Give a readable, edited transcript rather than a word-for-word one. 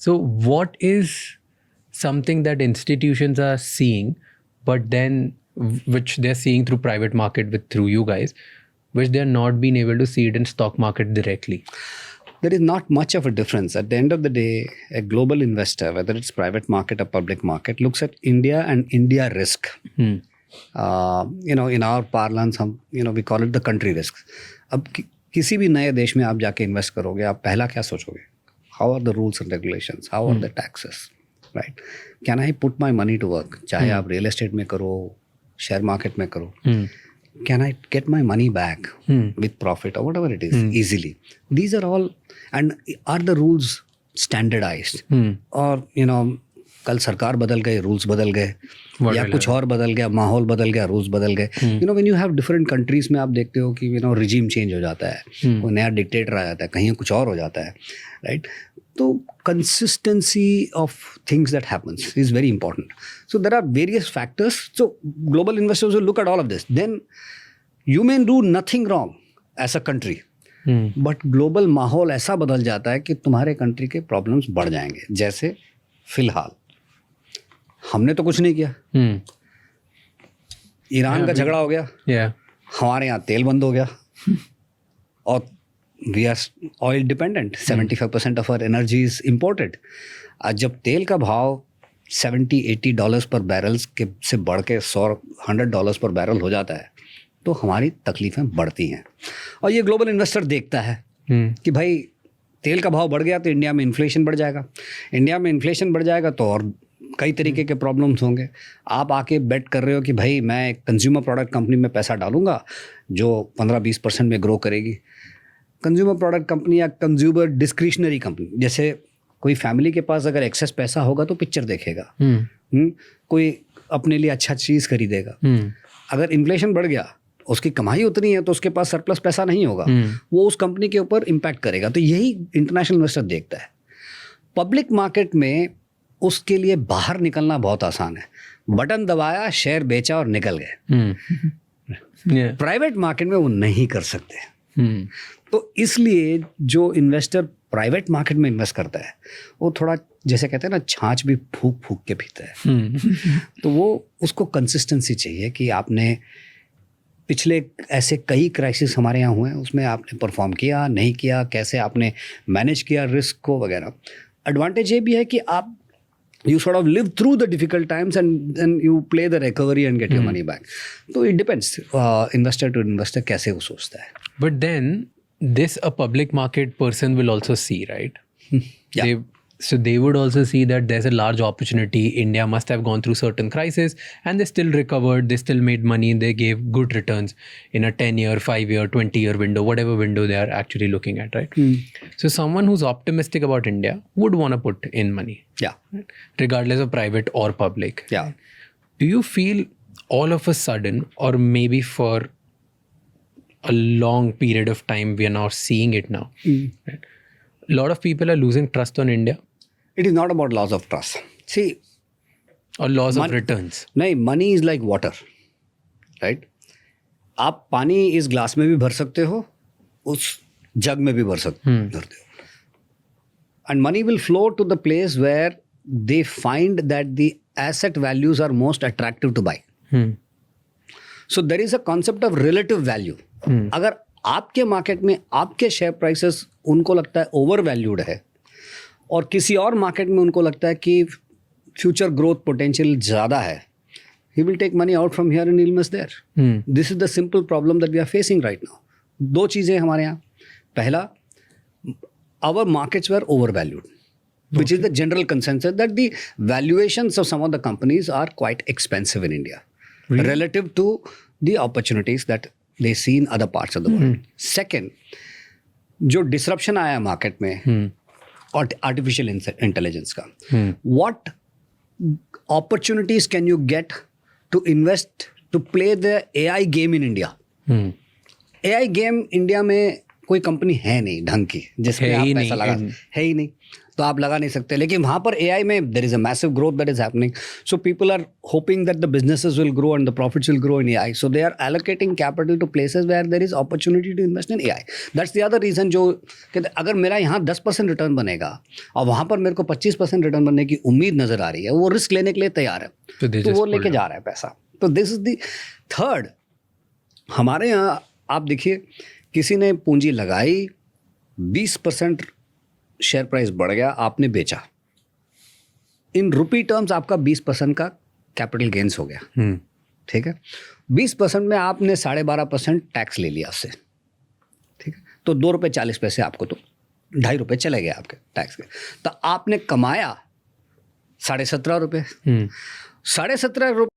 So what is something that institutions are seeing, but then which they're seeing through private market through you guys, which they're not being able to see it in stock market directly? There is not much of a difference. At the end of the day, a global investor, whether it's private market or public market, looks at India and India risk. In our parlance, we call it the country risks. अब किसी भी नए देश में आप जाके invest करोगे, आप पहला क्या सोचोगे? How are the rules and regulations? How are the taxes? Right? Can I put my money to work? चाहे आप रियल एस्टेट में करो, शेयर मार्केट में करो. Can I get my money back with profit or whatever it is easily? These are all, and are the rules standardized? और कल सरकार बदल गए, रूल्स बदल गए, या कुछ और बदल गया, माहौल बदल गया, रूल्स बदल गए. When you have different countries में आप देखते हो कि रिजीम चेंज हो जाता है, कोई नया डिक्टेटर आ जाता है, कहीं कुछ और हो जाता है, राइट? तो consistency of things that happens is very important. So there are various factors. So global investors will look at all of this. Then you may do nothing wrong as a country, but global माहौल ऐसा बदल जाता है कि तुम्हारे country के problems बढ़ जाएंगे. जैसे फिलहाल हमने तो कुछ नहीं किया, ईरान का झगड़ा हो गया, हमारे यहाँ तेल बंद हो गया, और we are oil dependent. 75% of our energy is imported. आज जब तेल का भाव $70-80 पर बैरल के से बढ़ के $100 पर बैरल हो जाता है, तो हमारी तकलीफें बढ़ती हैं. और ये ग्लोबल इन्वेस्टर देखता है कि भाई तेल का भाव बढ़ गया तो इंडिया में इन्फ्लेशन बढ़ जाएगा, इंडिया में इन्फ्लेशन बढ़ जाएगा तो और कई तरीके के प्रॉब्लम्स होंगे. आप आके बेट कर रहे हो कि भाई मैं एक कंज्यूमर प्रोडक्ट कंपनी में पैसा डालूंगा जो 15-20% में ग्रो करेगी. कंज्यूमर प्रोडक्ट कंपनी या कंज्यूमर डिस्क्रिशनरी कंपनी, जैसे कोई फैमिली के पास अगर एक्सेस पैसा होगा तो पिक्चर देखेगा, कोई अपने लिए अच्छा चीज़ खरीदेगा. अगर इन्फ्लेशन बढ़ गया, उसकी कमाई उतनी है तो उसके पास सरप्लस पैसा नहीं होगा, वो उस कंपनी के ऊपर इम्पैक्ट करेगा. तो यही इंटरनेशनल इन्वेस्टर देखता है. पब्लिक मार्केट में उसके लिए बाहर निकलना बहुत आसान है. बटन दबाया, शेयर बेचा और निकल गए. प्राइवेट मार्केट में वो नहीं कर सकते. तो इसलिए जो इन्वेस्टर प्राइवेट मार्केट में इन्वेस्ट करता है, वो थोड़ा जैसे कहते हैं ना, छाछ भी फूक फूक के पीता है. तो वो उसको कंसिस्टेंसी चाहिए कि आपने पिछले ऐसे कई क्राइसिस हमारे यहाँ हुए हैं, उसमें आपने परफॉर्म किया नहीं किया, कैसे आपने मैनेज किया रिस्क को वगैरह. एडवांटेज ये भी है कि आप you sort of live through the difficult times and then you play the recovery and get your money back. So it depends, investor to investor कैसे वो सोचता है. But then this a public market person will also see, right? Yeah. So they would also see that there's a large opportunity. India must have gone through certain crises and they still recovered, they still made money, they gave good returns in a 10-year, 5-year, 20-year window, whatever window they are actually looking at, right? So someone who's optimistic about India would want to put in money. Yeah. Regardless of private or public. Yeah. Do you feel all of a sudden, or maybe for a long period of time, we are now seeing it now, right? A lot of people are losing trust on India. It is not about loss of trust. See, or loss of returns. नहीं, money is like water, right? आप पानी इस glass में भी भर सकते हो, उस जग में भी भर सकते हो. And money will flow to the place where they find that the asset values are most attractive to buy. So there is a concept of relative value. अगर आपके मार्केट में आपके शेयर प्राइसेस उनको लगता है ओवर वैल्यूड है, और किसी और मार्केट में उनको लगता है कि फ्यूचर ग्रोथ पोटेंशियल ज़्यादा है, he will take money out from here and he'll invest there. This is the simple problem that we are facing right now. दो चीज़ें हमारे यहाँ. पहला, our markets were overvalued, which is the general consensus that the valuations of some of the companies are quite expensive in India, relative to the opportunities that they see in other parts of the world. Second, जो disruption आया market में और artificial intelligence का, what opportunities can you get to invest to play the AI game in India? AI game India में कोई company है नहीं ढंग की जिसमें है आप ही पैसा नहीं, लगा, है ही नहीं, तो आप लगा नहीं सकते. लेकिन वहाँ पर AI में there is a massive growth that is happening. So people are hoping that the businesses will grow and the profits will grow in AI. So they are allocating capital to places where there is opportunity to invest in AI. That's the other reason. जो कि अगर मेरा यहाँ 10% return बनेगा और वहाँ पर मेरे को 25% रिटर्न बनने की उम्मीद नजर आ रही है, वो रिस्क लेने के लिए तैयार है, तो वो लेके जा रहा है पैसा. तो दिस इज द थर्ड. हमारे यहाँ आप देखिए, किसी ने पूंजी लगाई, 20% शेयर प्राइस बढ़ गया, आपने बेचा, इन रुपी टर्म्स आपका 20% का कैपिटल गेन्स हो गया. ठीक है, 20% में आपने 12.5% टैक्स ले लिया उससे. ठीक है, तो ₹2.40 आपको, तो ₹2.5 चले गए आपके टैक्स के. तो आपने कमाया ₹17.5. ₹17.5